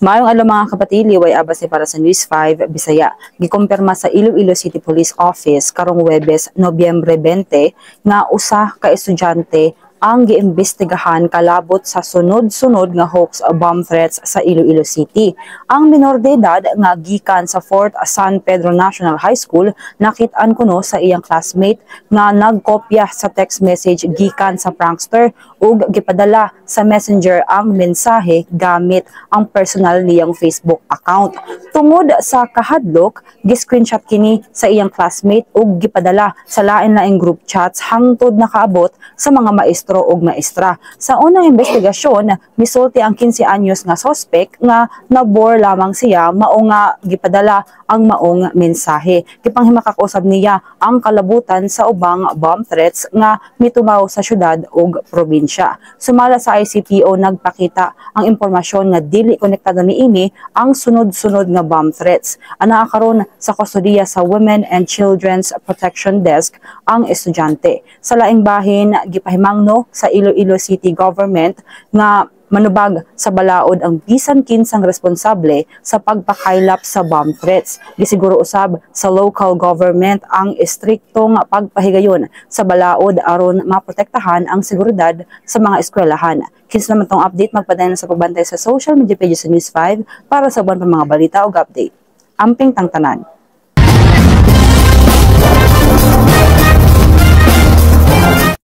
Maayong adlaw mga kapatid, liway abas ni para sa News 5 Bisaya. Gikumpirma sa Iloilo City Police Office karong Huwebes, Nobyembre 20 nga usa ka estudyante ang giimbestigahan kalabot sa sunod-sunod nga hoax bomb threats sa Iloilo City. Ang minor de edad nga gikan sa 4th San Pedro National High School nakit-an kuno sa iyang classmate nga nagkopya sa text message gikan sa prankster ug gipadala sa messenger ang mensahe gamit ang personal niyang Facebook account. Tungod sa kahadlok, gi-screenshot kini sa iyang classmate ug gipadala sa lain-laing group chats hangtod nakaabot sa mga maestro ug maestra. Sa unang investigasyon, misulti ang 15 anyos nga suspect nga nabor lamang siya mao nga gipadala ang maong mensahe. Gipanghimakak-usab niya ang kalabutan sa ubang bomb threats nga mitumaw sa syudad ug probinsya. Sumala sa ICPO nagpakita ang impormasyon nga dili konektado niini ang sunod-sunod nga bomb threats. Anaa karon sa kustodiya sa Women and Children's Protection Desk ang estudyante. Sa laing bahin gipahimangno sa Iloilo City Government nga manubag sa balaod ang bisan kinsang responsable sa pagpakaylap sa bomb threats. Gisiguro usab sa local government ang estriktong pagpahigayon sa balaod aron maprotektahan ang seguridad sa mga eskwelahan. Kinsa naman tong update, magpadayon sa pagbantay sa social media pages sa News 5 para sa uban pa mga balita ug update. Amping tangtanan.